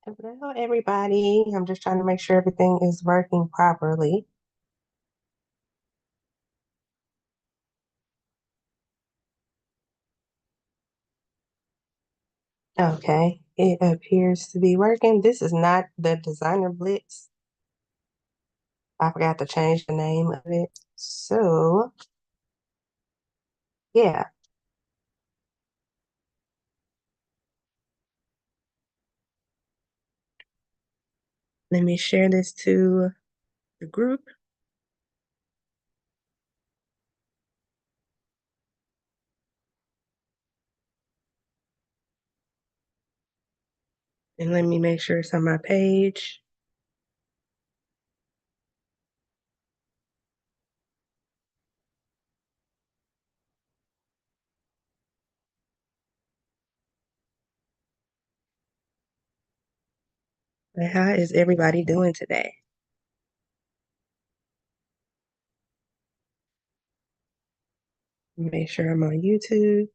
Hello, everybody. I'm just trying to make sure everything is working properly. Okay, it appears to be working. This is not the Designer Blitz. I forgot to change the name of it. So, yeah, let me share this to the group. And let me make sure it's on my page. And how is everybody doing today? Make sure I'm on YouTube.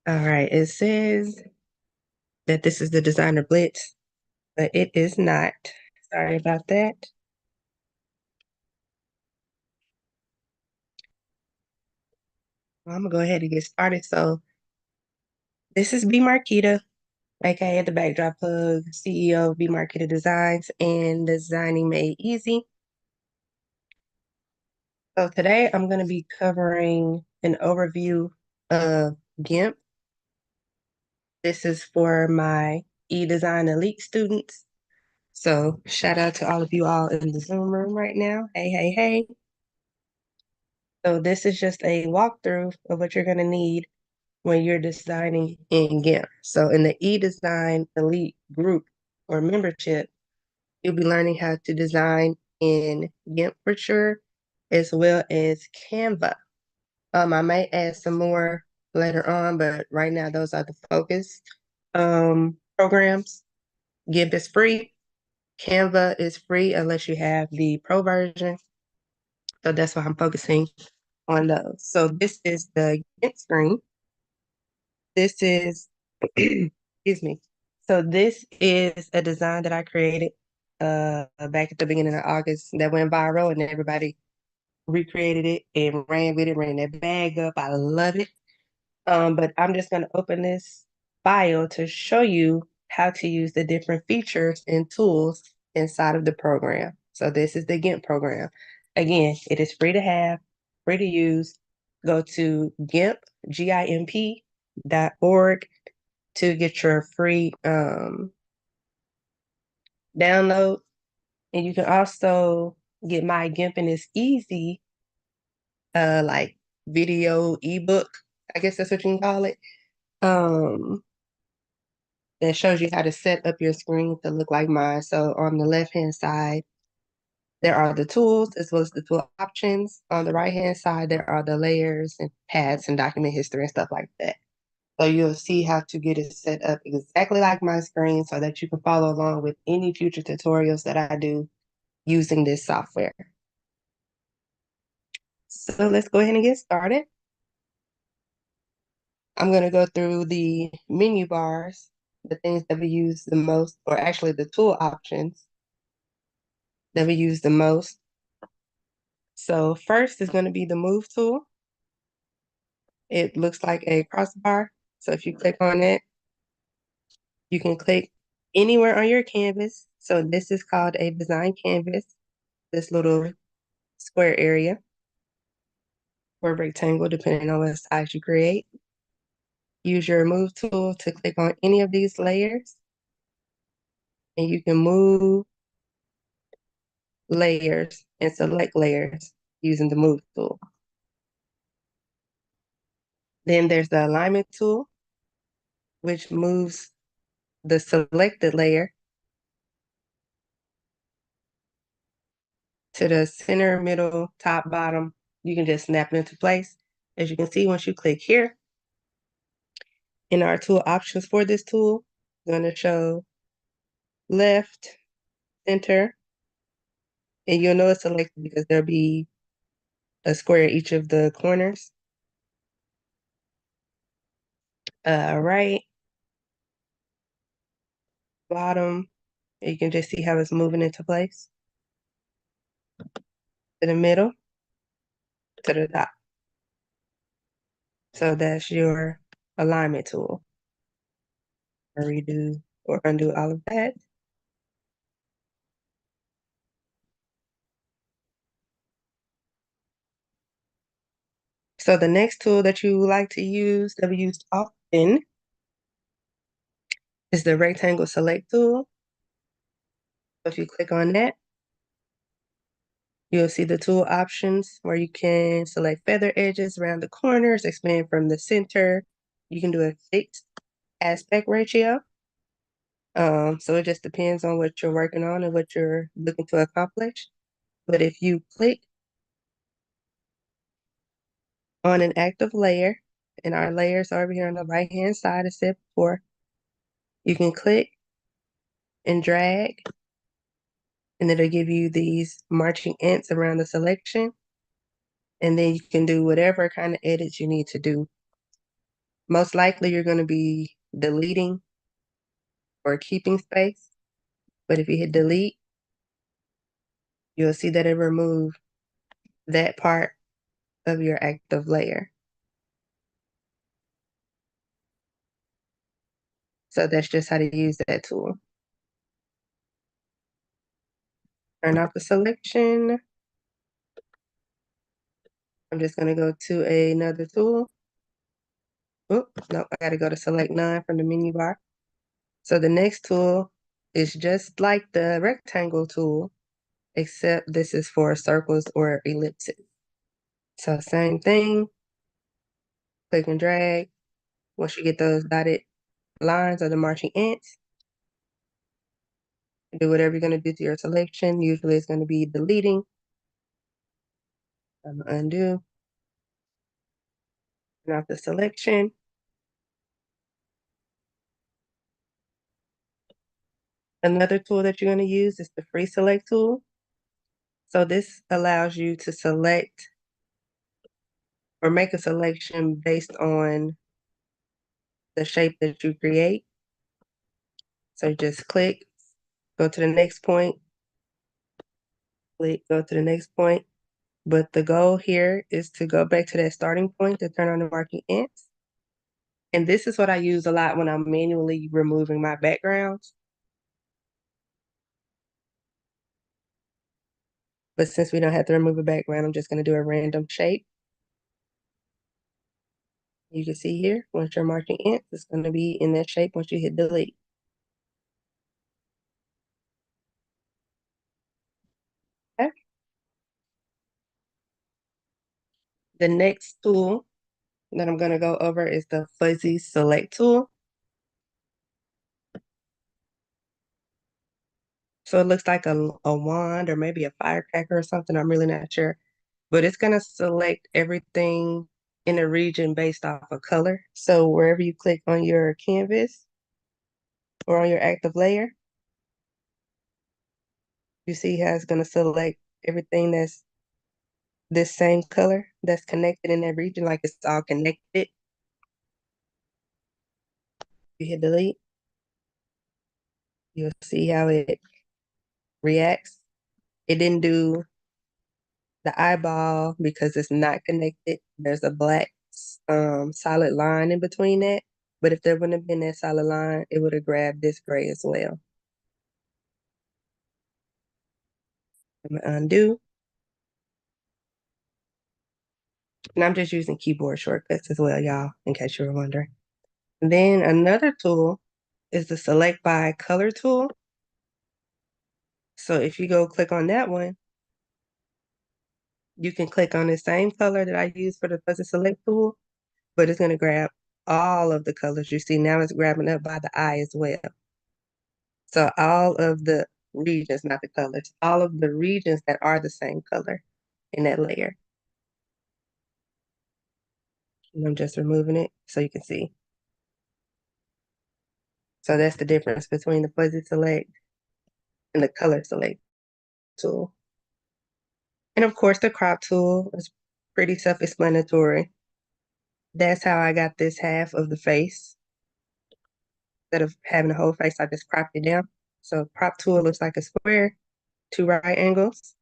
All right, it says that this is the Designer Blitz, but it is not. Sorry about that. I'm gonna go ahead and get started. So this is B Marquita, aka the Backdrop Plug, CEO of B Marquita Designs and Designing Made Easy. So today I'm gonna be covering an overview of GIMP. This is for my eDesign Elite students. So shout out to all of you all in the Zoom room right now. Hey, hey, hey. So this is just a walkthrough of what you're gonna need when you're designing in GIMP. So in the eDesign Elite group or membership, you'll be learning how to design in GIMP for sure, as well as Canva. I might add some more later on, but right now those are the focus programs. GIMP is free. Canva is free unless you have the pro version. So that's why I'm focusing on those. So this is the GIMP screen. This is, excuse me. So this is a design that I created back at the beginning of August that went viral and everybody recreated it and ran with it, ran that bag up. I love it. But I'm just gonna open this file to show you how to use the different features and tools inside of the program. So this is the GIMP program. Again, it is free to have, free to use. Go to GIMP.org to get your free download. And you can also get my GIMP and it's easy, like video ebook, I guess that's what you can call it. Um, that shows you how to set up your screen to look like mine. So on the left-hand side, there are the tools as well as the tool options. On the right-hand side, there are the layers and paths and document history and stuff like that. So you'll see how to get it set up exactly like my screen so that you can follow along with any future tutorials that I do using this software. So let's go ahead and get started. I'm going to go through the menu bars, the things that we use the most, or actually the tool options that we use the most. So first is going to be the move tool. It looks like a crossbar. So if you click on it, you can click anywhere on your canvas. So this is called a design canvas, this little square area or rectangle, depending on what size you create. Use your move tool to click on any of these layers and you can move layers and select layers using the move tool. Then there's the alignment tool, which moves the selected layer to the center, middle, top, bottom. You can just snap it into place. As you can see, once you click here, in our tool options for this tool, it's going to show left, center, And you'll know it's selected because there'll be a square at each of the corners. Right, bottom, you can just see how it's moving into place. To the middle, to the top. So that's your alignment tool. Redo or undo all of that. So the next tool that you like to use, that we use often, is the rectangle select tool. So if you click on that, you'll see the tool options where you can select feather edges around the corners, expand from the center. You can do a fixed aspect ratio. So it just depends on what you're working on and what you're looking to accomplish. But if you click on an active layer, and our layers are over here on the right-hand side of step 4, you can click and drag, and it'll give you these marching ants around the selection. And then you can do whatever kind of edits you need to do. Most likely you're going to be deleting or keeping space. But if you hit delete, you'll see that it removed that part of your active layer. So that's just how to use that tool. Turn off the selection. I'm just going to go to another tool. Oh, no, I got to go to select none from the menu bar. So the next tool is just like the rectangle tool, except this is for circles or ellipses. So same thing, click and drag. Once you get those dotted lines or the marching ants, do whatever you're going to do to your selection. Usually it's going to be deleting. I'm going to undo. Turn off the selection. Another tool that you're going to use is the free select tool. So this allows you to select or make a selection based on the shape that you create. So just click, go to the next point, click, go to the next point. But the goal here is to go back to that starting point to turn on the marking ants. And this is what I use a lot when I'm manually removing my backgrounds. But since we don't have to remove a background, I'm just going to do a random shape. You can see here, once you're marking ants, it's going to be in that shape once you hit delete. Okay. The next tool that I'm going to go over is the fuzzy select tool. So it looks like a wand or maybe a firecracker or something. I'm really not sure. But it's going to select everything in a region based off of color. So wherever you click on your canvas or on your active layer, you see how it's going to select everything that's this same color that's connected in that region, like it's all connected. You hit delete, you'll see how it reacts. It didn't do the eyeball because it's not connected. There's a black solid line in between that. But if there wouldn't have been that solid line, it would have grabbed this gray as well. I'm gonna undo. And I'm just using keyboard shortcuts as well, y'all, in case you were wondering. Then another tool is the select by color tool. So if you go click on that one, you can click on the same color that I use for the fuzzy select tool, but it's gonna grab all of the colors you see. Now it's grabbing up by the eye as well. So all of the regions, not the colors, all of the regions that are the same color in that layer. And I'm just removing it so you can see. So that's the difference between the fuzzy select and the color select tool. And of course, the crop tool is pretty self-explanatory. That's how I got this half of the face. Instead of having the whole face, I just cropped it down. So crop tool looks like a square, two right angles.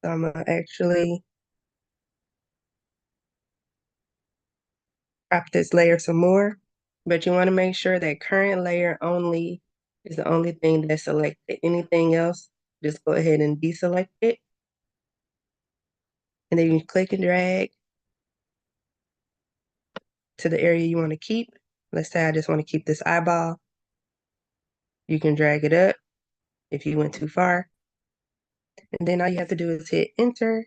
So I'm gonna actually crop this layer some more, but you wanna make sure that current layer only is the only thing that's selected. Anything else, just go ahead and deselect it. And then you click and drag to the area you wanna keep. Let's say I just wanna keep this eyeball. You can drag it up if you went too far. And then all you have to do is hit enter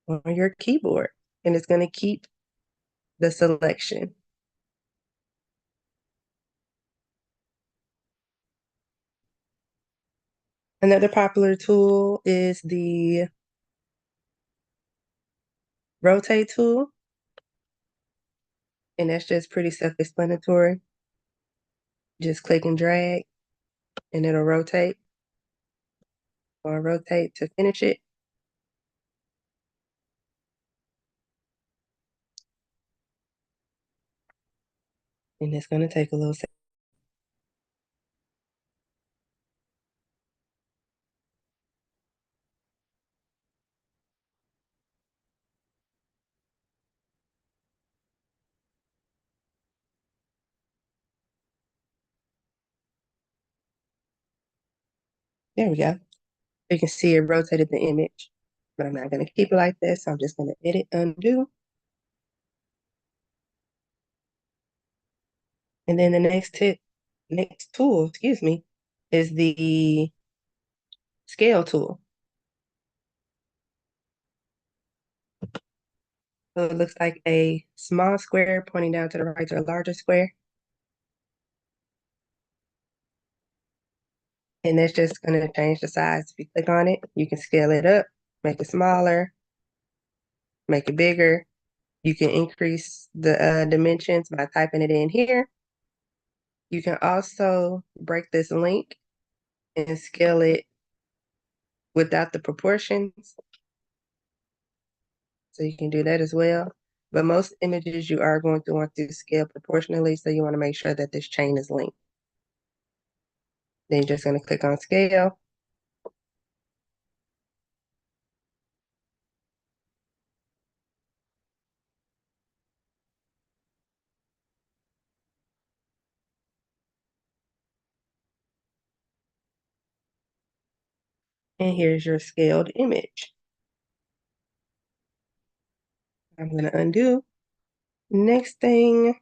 on your keyboard, and it's gonna keep the selection. Another popular tool is the rotate tool, and that's just pretty self-explanatory. Just click and drag, and it'll rotate, or rotate to finish it. And it's gonna take a little second. There we go. You can see it rotated the image, but I'm not gonna keep it like this. So I'm just gonna edit, undo. And then the next tool, excuse me, is the scale tool. So it looks like a small square pointing down to the right to a larger square. And that's just gonna change the size. If you click on it, you can scale it up, make it smaller, make it bigger. You can increase the dimensions by typing it in here. You can also break this link and scale it without the proportions. So you can do that as well. But most images you are going to want to scale proportionally, so you want to make sure that this chain is linked. Then you're just going to click on scale. And here's your scaled image. I'm going to undo. Next thing,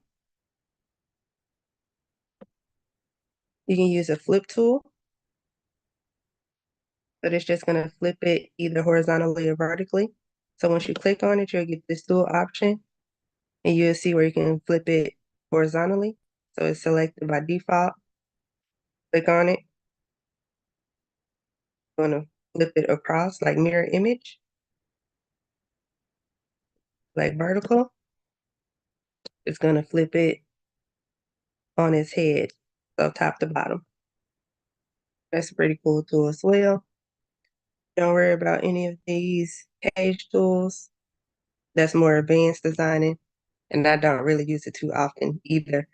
you can use a flip tool. But it's just going to flip it either horizontally or vertically. So once you click on it, you'll get this tool option, and you'll see where you can flip it horizontally. So it's selected by default. Click on it. I'm going to flip it across like mirror image, like vertical. It's going to flip it on its head, so top to bottom. That's a pretty cool tool as well. Don't worry about any of these page tools. That's more advanced designing, and I don't really use it too often either.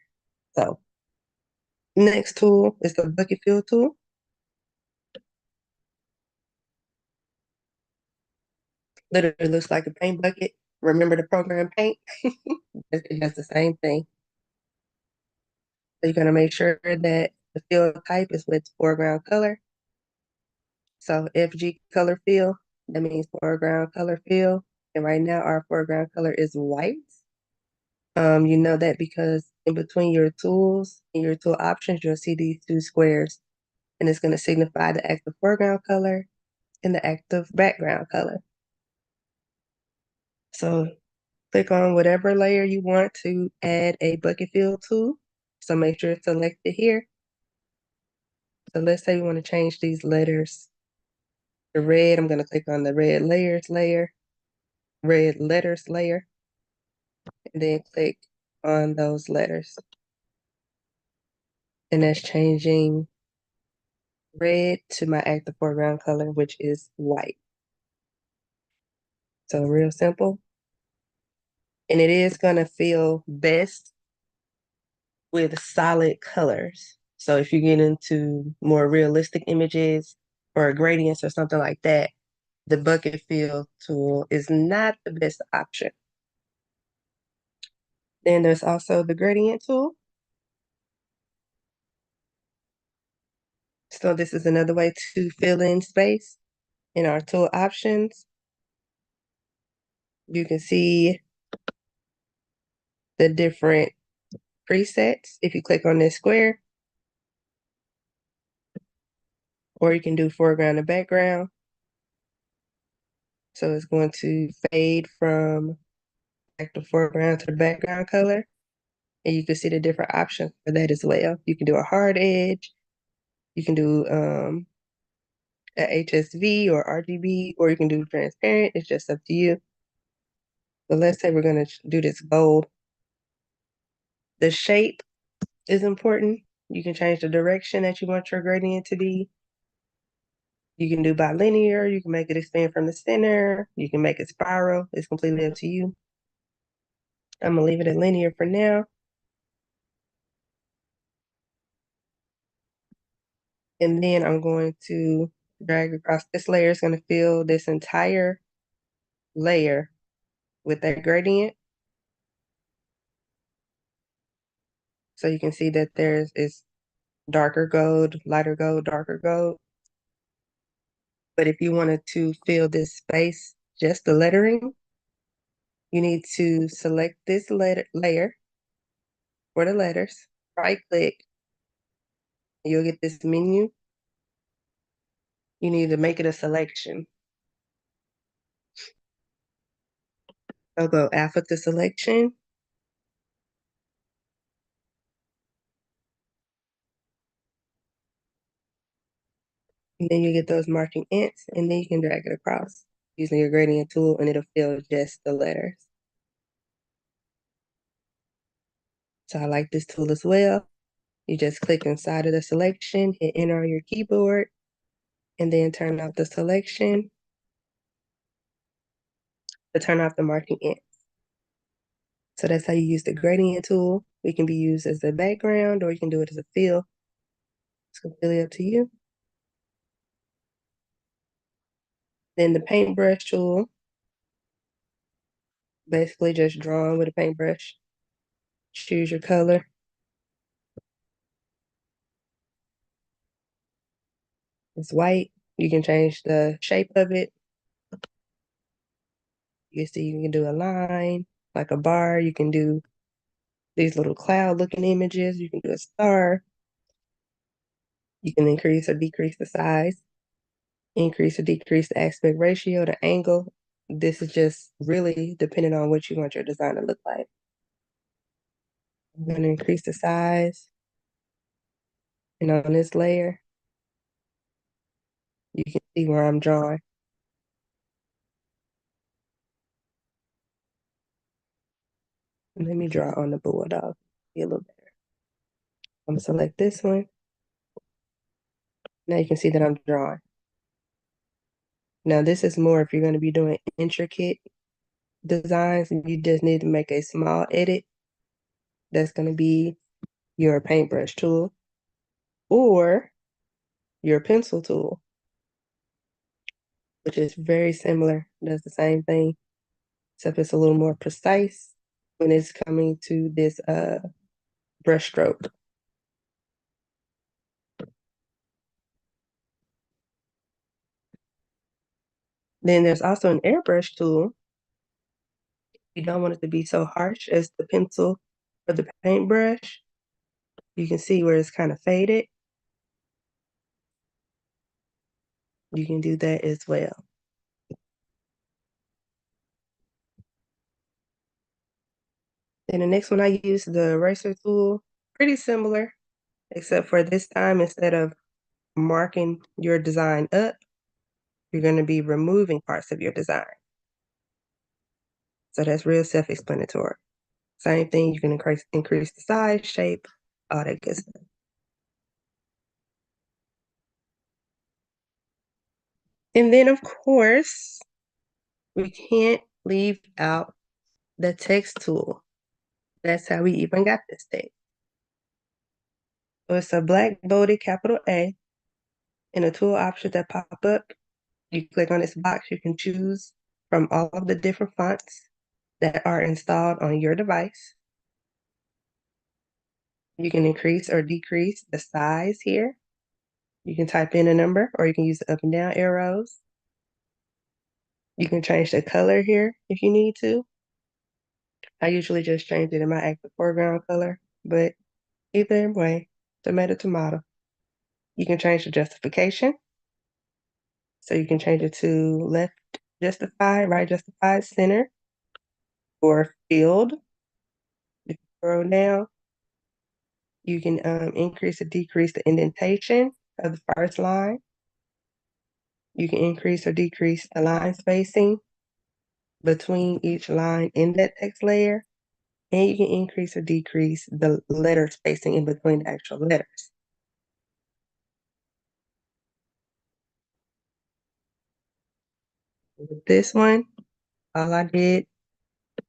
So next tool is the bucket fill tool. Literally looks like a paint bucket. Remember the program paint? It does the same thing. So you're gonna make sure that the fill type is with foreground color. So FG color fill, that means foreground color fill. And right now our foreground color is white. You know that because in between your tools and your tool options, you'll see these two squares, and it's gonna signify the active foreground color and the active background color. So click on whatever layer you want to add a bucket fill to. So make sure it's selected here. So let's say we want to change these letters to red. I'm going to click on the red letters layer, and then click on those letters. And that's changing red to my active foreground color, which is white. So real simple. And it is gonna feel best with solid colors. So if you get into more realistic images or gradients or something like that, the bucket fill tool is not the best option. Then there's also the gradient tool. So this is another way to fill in space. In our tool options, you can see the different presets if you click on this square, or you can do foreground and background. So it's going to fade from the foreground to the background color. And you can see the different options for that as well. You can do a hard edge, you can do a HSV or RGB, or you can do transparent. It's just up to you. But let's say we're going to do this gold. The shape is important. You can change the direction that you want your gradient to be. You can do bilinear, you can make it expand from the center, you can make it spiral. It's completely up to you. I'm gonna leave it at linear for now. And then I'm going to drag across this layer. It's gonna fill this entire layer with that gradient. So you can see that is darker gold, lighter gold, darker gold. But if you wanted to fill this space, just the lettering, you need to select this layer for the letters, right click, and you'll get this menu. You need to make it a selection. I'll go alpha to selection. And then you get those marking ints, and then you can drag it across using your gradient tool, and it'll fill just the letters. So I like this tool as well. You just click inside of the selection, hit enter on your keyboard, and then turn off the selection to turn off the marking int. So that's how you use the gradient tool. It can be used as a background, or you can do it as a fill. It's completely up to you. Then the paintbrush tool, basically just drawing with a paintbrush. Choose your color. It's white. You can change the shape of it. You can see you can do a line, like a bar. You can do these little cloud looking images. You can do a star. You can increase or decrease the size, increase or decrease the aspect ratio, the angle. This is just really depending on what you want your design to look like. I'm going to increase the size. And on this layer, you can see where I'm drawing. Let me draw on the bulldog. Be a little better. I'm going to select this one. Now you can see that I'm drawing. Now this is more if you're going to be doing intricate designs and you just need to make a small edit. That's going to be your paintbrush tool or your pencil tool, which is very similar. Does the same thing, except it's a little more precise when it's coming to this brush stroke. Then there's also an airbrush tool. You don't want it to be so harsh as the pencil or the paintbrush. You can see where it's kind of faded. You can do that as well. Then the next one I use the eraser tool, pretty similar, except for this time instead of marking your design up, you're going to be removing parts of your design. So that's real self-explanatory. Same thing, you can increase the size, shape, all that good stuff. And then, of course, we can't leave out the text tool. That's how we even got this text. So it's a black bolded capital A. In the tool options that pop up, you click on this box, you can choose from all of the different fonts that are installed on your device. You can increase or decrease the size here. You can type in a number or you can use the up and down arrows. You can change the color here if you need to. I usually just change it in my active foreground color, but either way, tomato, tomato. You can change the justification. So you can change it to left justified, right justified, center, or filled. If you scroll down, you can increase or decrease the indentation of the first line. You can increase or decrease the line spacing between each line in that text layer. And you can increase or decrease the letter spacing in between the actual letters. With this one, all I did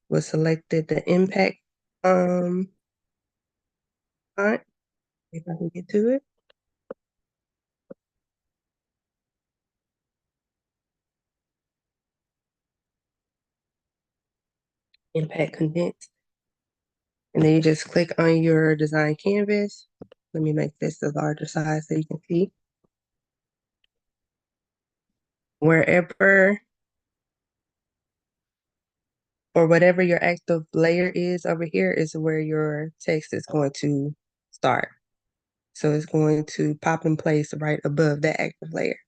was selected the impact font. If I can get to it. Impact condensed. And then you just click on your design canvas. Let me make this a larger size so you can see. Wherever or whatever your active layer is over here is where your text is going to start. So it's going to pop in place right above that active layer.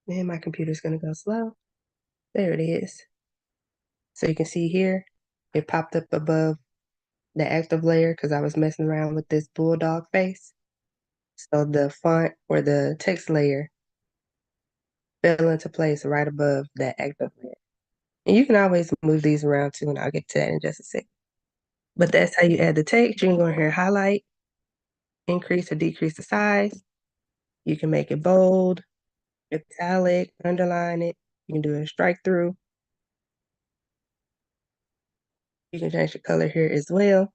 And my computer's going to go slow. There it is. So you can see here, it popped up above the active layer because I was messing around with this bulldog face. So the font or the text layer fell into place right above that active layer. And you can always move these around too, and I'll get to that in just a sec. But that's how you add the text. You can go here and highlight, increase or decrease the size. You can make it bold, italic, underline it. You can do a strike through. You can change the color here as well.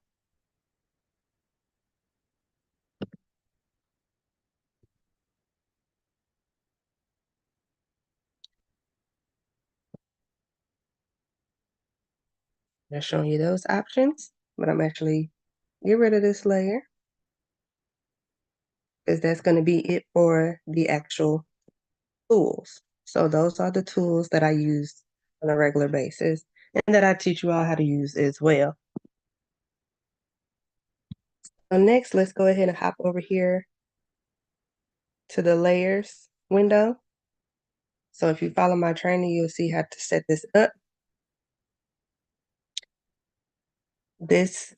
I'm showing you those options, but I'm actually get rid of this layer because that's going to be it for the actual tools. So those are the tools that I use on a regular basis and that I teach you all how to use as well. So next, let's go ahead and hop over here to the layers window. So if you follow my training, you'll see how to set this up. This,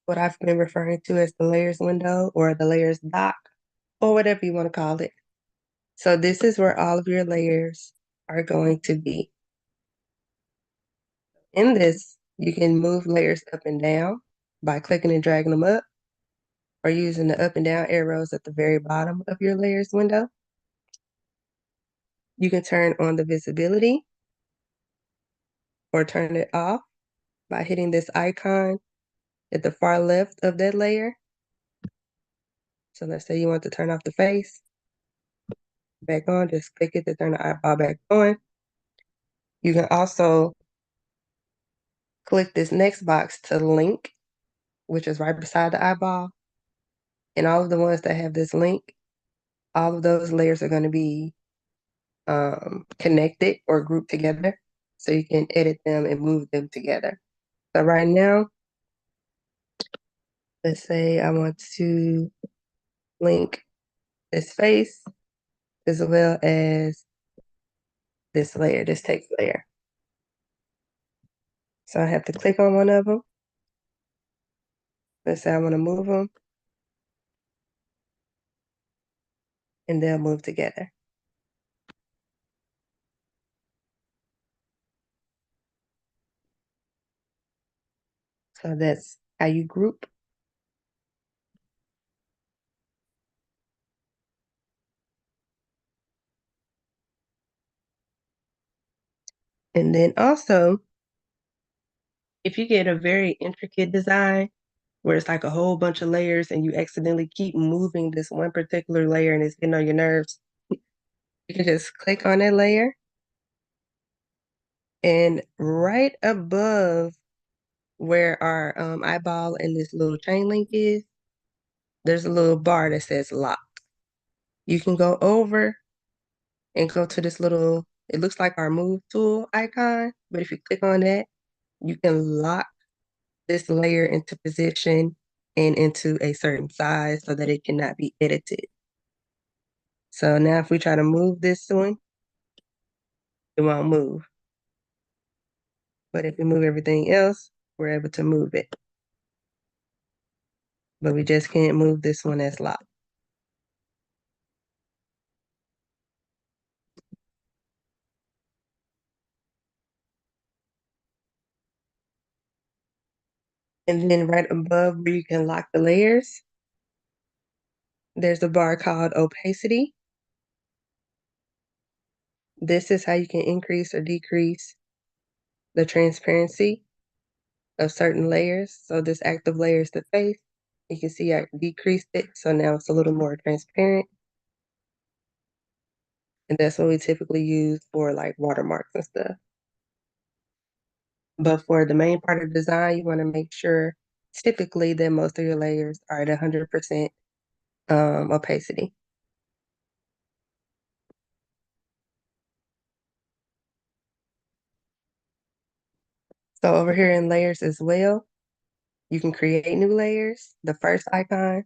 what I've been referring to as the layers window or the layers dock or whatever you want to call it. So this is where all of your layers are going to be. In this, you can move layers up and down by clicking and dragging them up or using the up and down arrows at the very bottom of your layers window. You can turn on the visibility or turn it off by hitting this icon at the far left of that layer. So let's say you want to turn off the face, back on, just click it to turn the eyeball back on. You can also click this next box to link, which is right beside the eyeball. And all of the ones that have this link, all of those layers are going to be connected or grouped together. So you can edit them and move them together. So right now, let's say I want to link this face as well as this layer, this text layer. So I have to click on one of them. Let's say I want to move them. And they'll move together. So that's how you group. And then also, if you get a very intricate design where it's like a whole bunch of layers and you accidentally keep moving this one particular layer and it's getting on your nerves, you can just click on that layer. And right above where our eyeball and this little chain link is, there's a little bar that says lock. You can go over and go to this little, it looks like our move tool icon, but if you click on that, you can lock this layer into position and into a certain size so that it cannot be edited. So now if we try to move this one, it won't move. But if we move everything else, we're able to move it. But we just can't move this one that's locked. And then right above where you can lock the layers, there's a bar called opacity. This is how you can increase or decrease the transparency of certain layers. So this active layer is the face. You can see I decreased it, so now it's a little more transparent. And that's what we typically use for like watermarks and stuff. But for the main part of the design, you want to make sure typically that most of your layers are at 100% opacity. So over here in layers as well, you can create new layers. The first icon,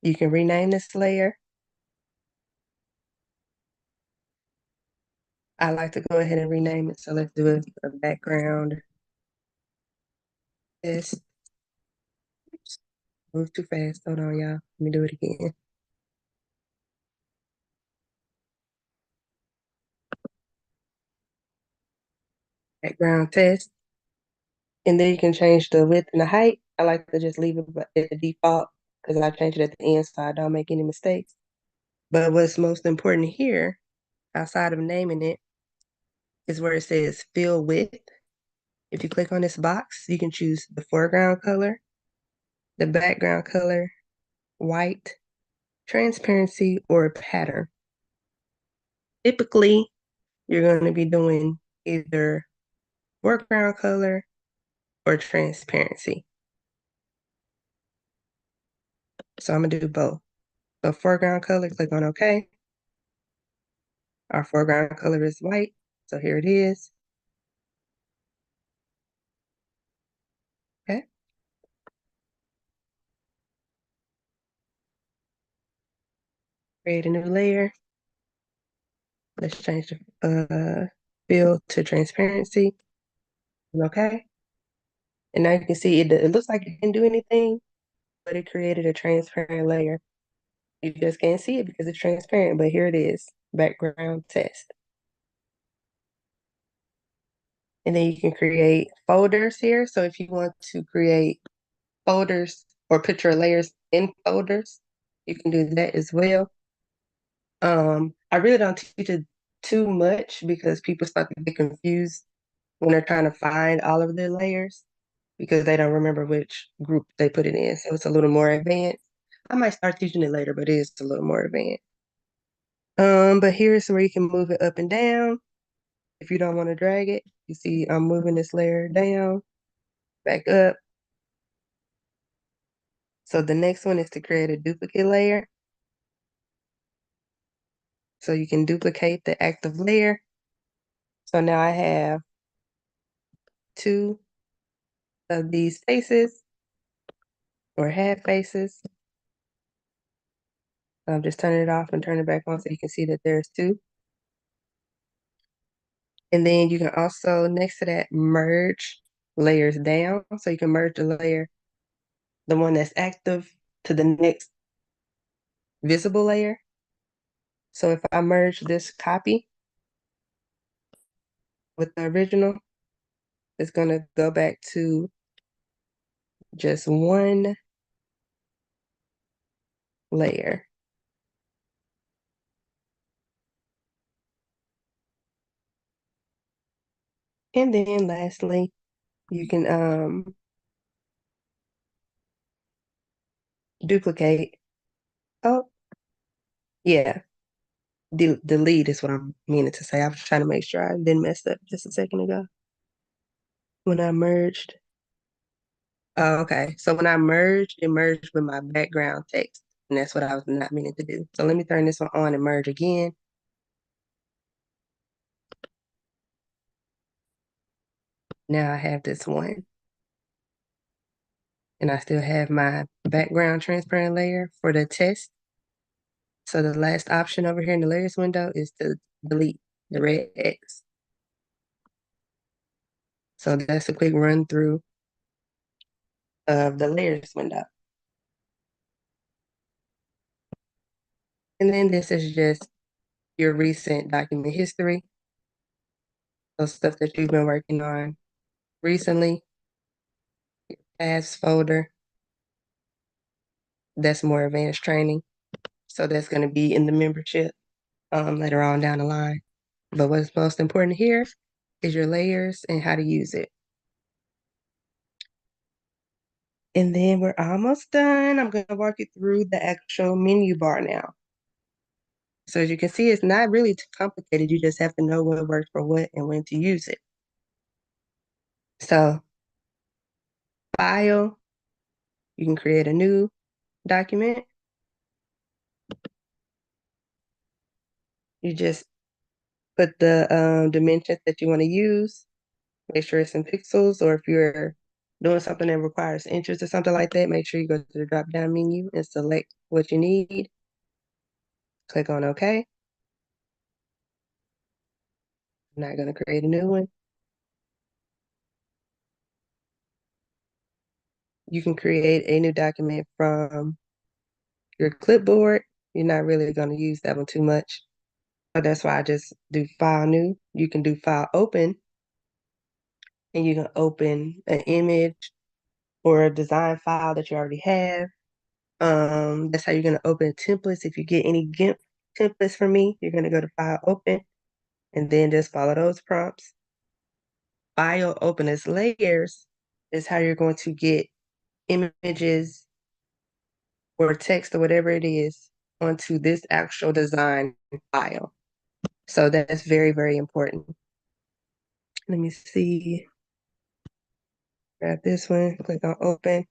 you can rename this layer. I like to go ahead and rename it. So let's do a background. This move too fast. Hold on, y'all. Let me do it again. Background test. And then you can change the width and the height. I like to just leave it at the default because I change it at the end so I don't make any mistakes. But what's most important here, outside of naming it, is where it says fill width. If you click on this box, you can choose the foreground color, the background color, white, transparency, or pattern. Typically, you're going to be doing either foreground color or transparency. So I'm going to do both. So foreground color, click on OK. Our foreground color is white. So here it is. Okay. Create a new layer. Let's change the fill to transparency. Okay. And now you can see it looks like it didn't do anything, but it created a transparent layer. You just can't see it because it's transparent, but here it is, background test. And then you can create folders here. So if you want to create folders or put your layers in folders, you can do that as well. I really don't teach it too much because people start to get confused when they're trying to find all of their layers because they don't remember which group they put it in. So it's a little more advanced. I might start teaching it later, but it is a little more advanced. But here's where you can move it up and down. If you don't want to drag it, you see I'm moving this layer down, back up. So the next one is to create a duplicate layer. So you can duplicate the active layer. So now I have two of these faces or half faces. Just turn it off and turn it back on so you can see that there's two. And then you can also, next to that, merge layers down. So you can merge the layer, the one that's active, to the next visible layer. So if I merge this copy with the original, It's going to go back to just one layer. And then lastly, you can duplicate. Oh, yeah. Delete is what I'm meaning to say. I was trying to make sure I didn't mess up just a second ago when I merged. Oh, okay. So when I merged, it merged with my background text. And that's what I was not meaning to do. So let me turn this one on and merge again. Now I have this one. And I still have my background transparent layer for the test. So the last option over here in the layers window is to delete the red X. So that's a quick run through of the layers window. And then this is just your recent document history. So stuff that you've been working on recently, past folder, that's more advanced training. So that's going to be in the membership later on down the line. But what's most important here is your layers and how to use it. And then we're almost done. I'm going to walk you through the actual menu bar now. So as you can see, it's not really too complicated. You just have to know what works for what and when to use it. So file, you can create a new document. You just put the dimensions that you want to use. Make sure it's in pixels, or if you're doing something that requires inches or something like that, make sure you go to the drop-down menu and select what you need. Click on OK. I'm not going to create a new one. You can create a new document from your clipboard. You're not really going to use that one too much. So that's why I just do File New. You can do File Open, and you can open an image or a design file that you already have. That's how you're going to open templates. If you get any GIMP templates from me, you're going to go to File Open and then just follow those prompts. File Open as layers is how you're going to get images or text or whatever it is onto this actual design file. So that's very, very important. Let me see. Grab this one, click on Open.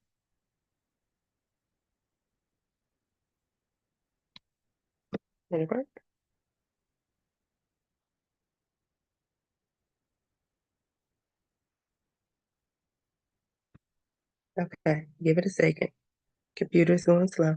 Did it work? Okay, give it a second. Computer's going slow.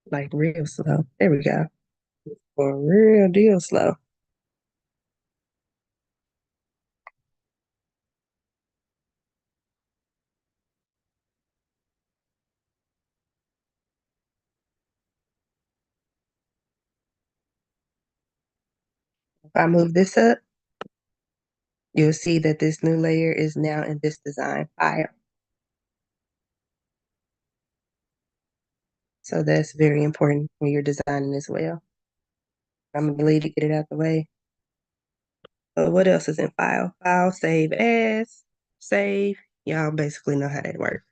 Like real slow. There we go. For real deal slow. If I move this up, you'll see that this new layer is now in this design file. So that's very important when you're designing as well. I'm gonna delete it, get it out the way. But what else is in file? File, save as, save. Y'all basically know how that works.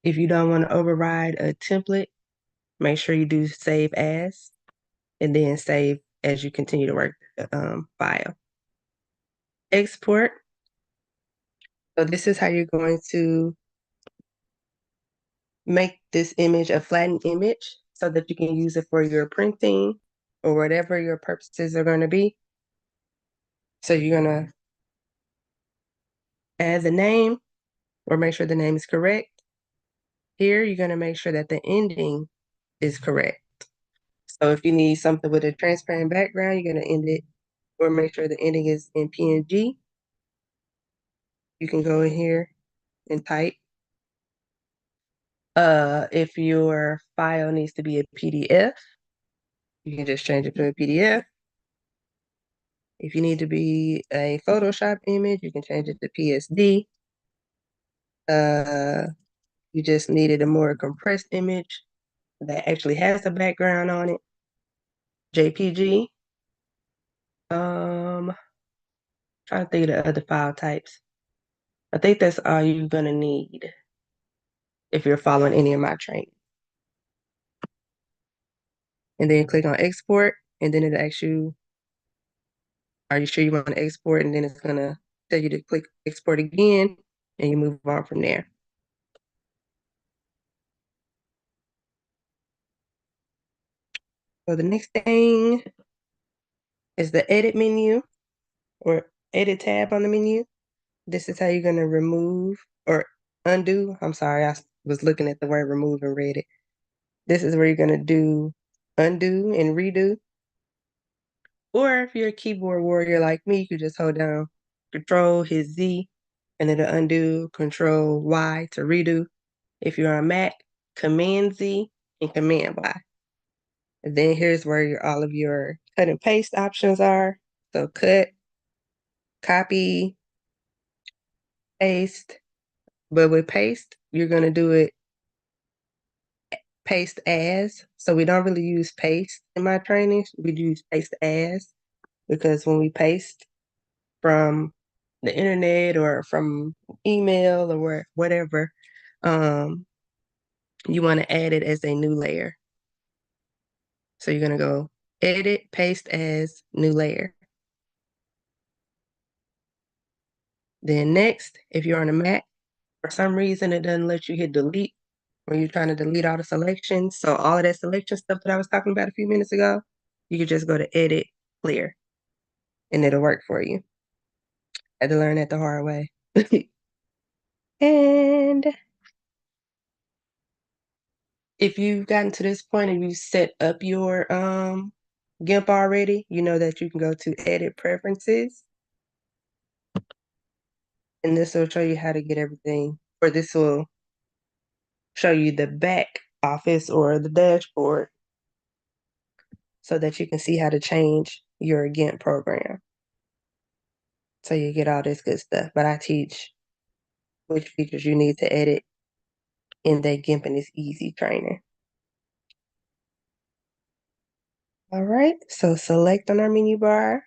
If you don't want to override a template, make sure you do save as and then save as you continue to work the file. Export. So this is how you're going to make this image a flattened image so that you can use it for your printing or whatever your purposes are going to be. So you're going to add the name or make sure the name is correct. Here, you're going to make sure that the ending is correct. So if you need something with a transparent background, you're going to end it or make sure the ending is in PNG. You can go in here and type. If your file needs to be a PDF, you can just change it to a PDF. If you need to be a Photoshop image, you can change it to PSD. Uh, you just needed a more compressed image that actually has a background on it. JPG. Trying to think of the other file types. I think that's all you're gonna need if you're following any of my training. And then click on export, and then it'll ask you, are you sure you want to export? And then it's gonna tell you to click export again, and you move on from there. So the next thing is the edit menu or edit tab on the menu. This is how you're gonna remove or undo. I'm sorry, I was looking at the word remove and read it. This is where you're gonna do undo and redo. Or if you're a keyboard warrior like me, you could just hold down Control hit Z and it'll undo, Control Y to redo. If you're on Mac, Command Z and Command Y. And then here's where all of your cut and paste options are. So cut, copy, paste. But with paste, you're going to do it paste as. So we don't really use paste in my training. We use paste as because when we paste from the internet or from email or whatever, you want to add it as a new layer. So you're going to go edit, paste as, new layer. Then next, if you're on a Mac, for some reason it doesn't let you hit delete when you're trying to delete all the selections. So all of that selection stuff that I was talking about a few minutes ago, you could just go to edit, clear, and it'll work for you. I had to learn that the hard way. And if you've gotten to this point and you set up your GIMP already, you know that you can go to edit preferences. And this will show you how to get everything, or this will show you the back office or the dashboard so that you can see how to change your GIMP program. So you get all this good stuff. But I teach which features you need to edit in that GIMP and it's easy training. All right, so select on our menu bar.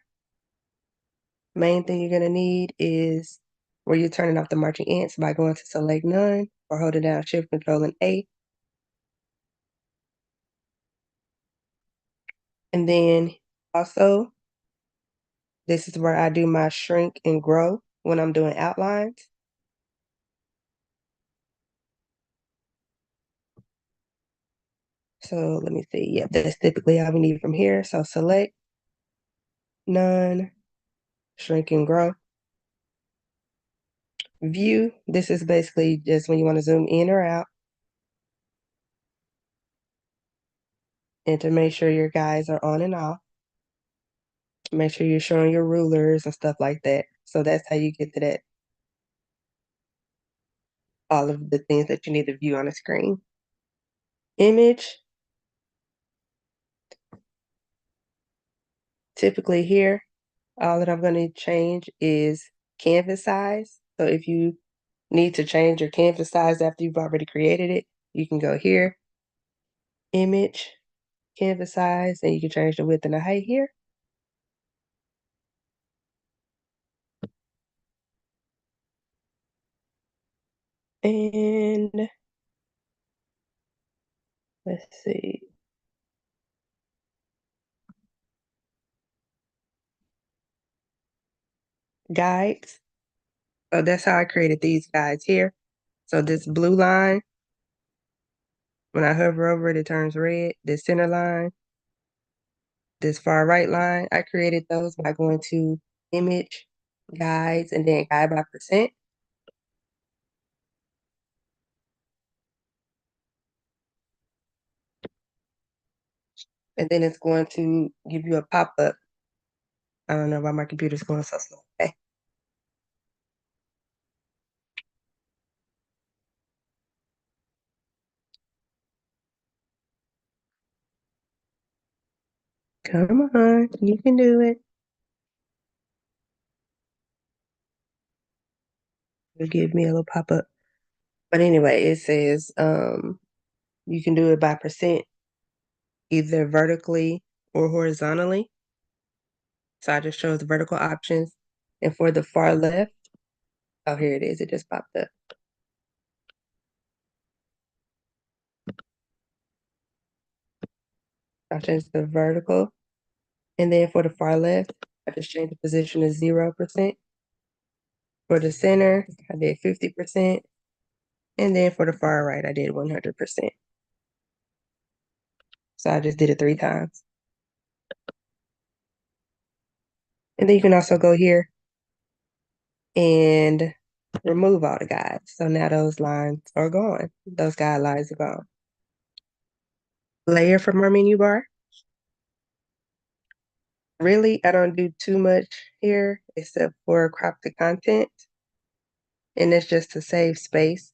Main thing you're gonna need is where you're turning off the marching ants by going to select none or holding down Shift, Control, and A. And then also, this is where I do my shrink and grow when I'm doing outlines. So let me see. Yep, that's typically all we need from here. So select none, shrink and grow. View, this is basically just when you want to zoom in or out. And to make sure your guys are on and off. Make sure you're showing your rulers and stuff like that. So that's how you get to that. All of the things that you need to view on the screen. Image. Typically here, all that I'm going to change is canvas size. So if you need to change your canvas size after you've already created it, you can go here, image, canvas size, and you can change the width and the height here. And let's see. Guides. So that's how I created these guides here. So this blue line, when I hover over it, it turns red. This center line, this far right line, I created those by going to image, guides, and then guide by percent. And then it's going to give you a pop-up. I don't know why my computer's going so slow. Okay. Come on, you can do it. It'll give me a little pop-up. But anyway, it says you can do it by percent, either vertically or horizontally. So I just chose the vertical options. And for the far left, oh, here it is. It just popped up. I changed the vertical. And then for the far left, I just changed the position to 0%. For the center, I did 50%. And then for the far right, I did 100%. So I just did it 3 times. And then you can also go here and remove all the guides. So now those lines are gone. Those guidelines are gone. Layer from our menu bar. Really, I don't do too much here except for crop the content. And it's just to save space.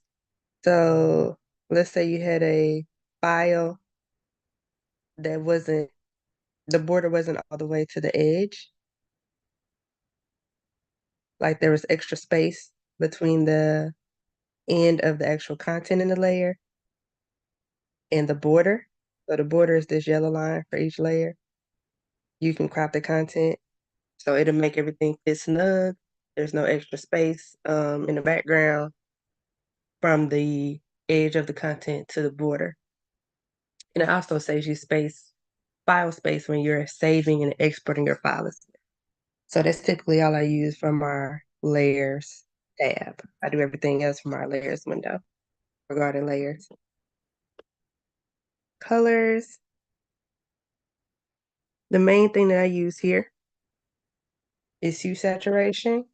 So let's say you had a file that wasn't, the border wasn't all the way to the edge. Like there was extra space between the end of the actual content in the layer and the border. So the border is this yellow line for each layer. You can crop the content so it'll make everything fit snug. There's no extra space in the background from the edge of the content to the border. And it also saves you space, file space when you're saving and exporting your files. So that's typically all I use from our layers tab. I do everything else from our layers window regarding layers. Colors. The main thing that I use here is hue saturation.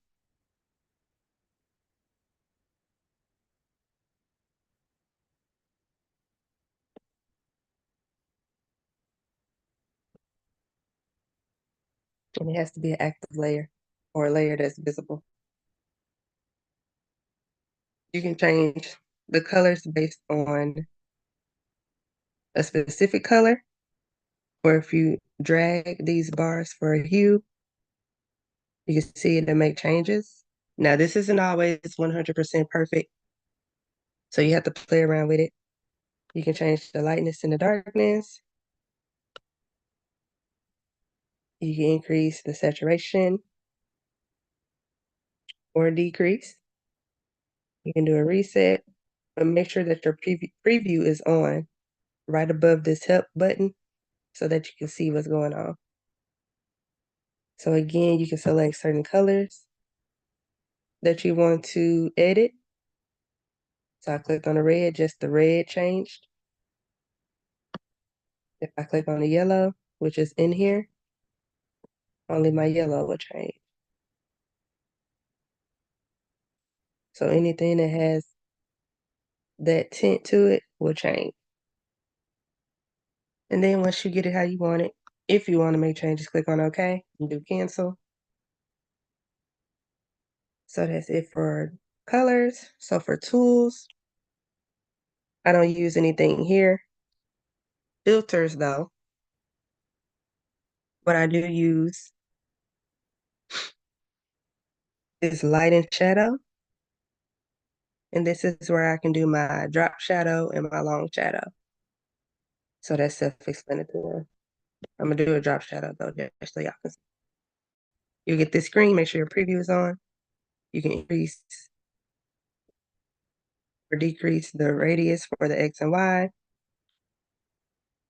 And it has to be an active layer or a layer that's visible. You can change the colors based on a specific color, or if you drag these bars for a hue, you can see it and make changes. Now, this isn't always 100% perfect, so you have to play around with it. You can change the lightness and the darkness. You can increase the saturation or decrease. You can do a reset, but make sure that your preview is on right above this help button so that you can see what's going on. So again, you can select certain colors that you want to edit. So I click on the red, just the red changed. If I click on the yellow, which is in here, only my yellow will change. So anything that has that tint to it will change. And then once you get it how you want it, if you want to make changes, click on OK and do cancel. So that's it for colors. So for tools, I don't use anything here. Filters though, what I do use is light and shadow. And this is where I can do my drop shadow and my long shadow. So that's self-explanatory. I'm gonna do a drop shadow though, just so y'all can see. You get this screen, make sure your preview is on. You can increase or decrease the radius for the X and Y.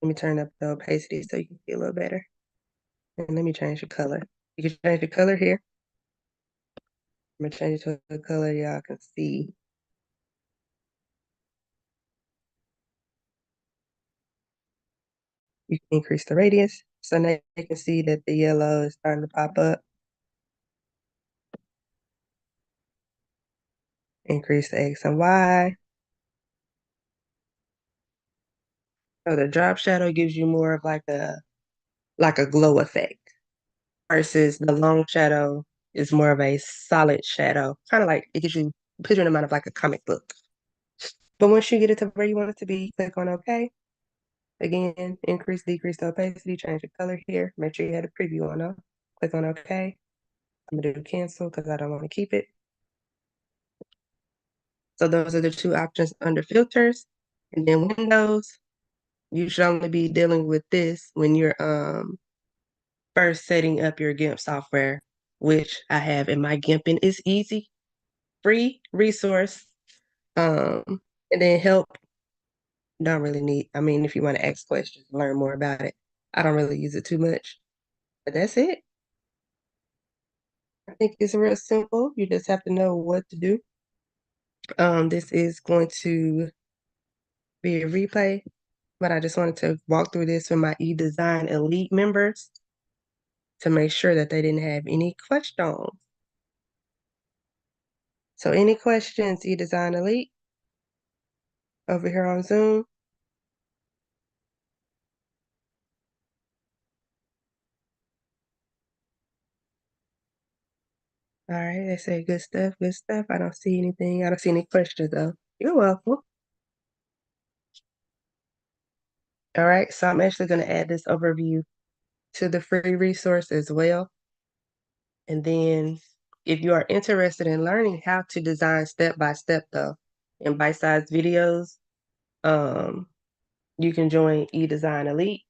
Let me turn up the opacity so you can see a little better. And let me change the color. You can change the color here. I'm gonna change it to a color y'all can see. You can increase the radius. So now you can see that the yellow is starting to pop up. Increase the X and Y. So the drop shadow gives you more of like a glow effect versus the long shadow is more of a solid shadow. Kind of like it gives you picture in the mind of like a comic book. But once you get it to where you want it to be, click on OK. Again, increase, decrease the opacity, change the color here. Make sure you had a preview on up. Click on OK. I'm gonna do cancel because I don't want to keep it. So those are the two options under filters. And then windows, you should only be dealing with this when you're first setting up your GIMP software, which I have in my GIMP and it's easy, free resource. And then help, don't really need, I mean, if you want to ask questions, learn more about it. I don't really use it too much, but that's it. I think it's real simple. You just have to know what to do. This is going to be a replay, but I just wanted to walk through this with my eDesign Elite members to make sure that they didn't have any questions. So any questions, eDesign Elite, over here on Zoom? All right, they say good stuff, good stuff. I don't see anything. I don't see any questions though. You're welcome. All right, so I'm actually going to add this overview to the free resource as well. And then if you are interested in learning how to design step by step though, in bite-sized videos, you can join eDesign Elite.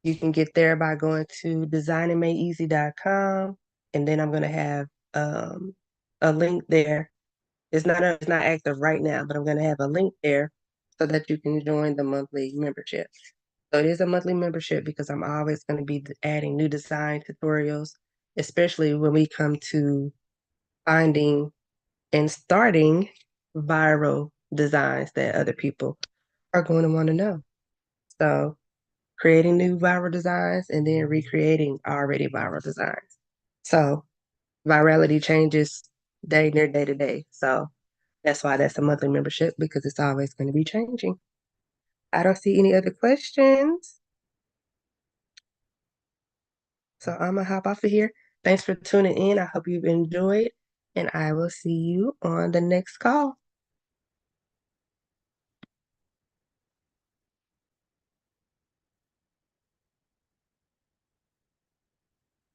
You can get there by going to designandmadeeasy.com, and then I'm going to have a link there. It's not active right now, but I'm going to have a link there so that you can join the monthly membership. So it is a monthly membership because I'm always going to be adding new design tutorials, especially when we come to finding and starting viral designs that other people are going to want to know. So creating new viral designs and then recreating already viral designs. So virality changes day near day to day. So that's why that's a monthly membership because it's always going to be changing. I don't see any other questions. So I'm gonna hop off of here. Thanks for tuning in. I hope you've enjoyed, and I will see you on the next call.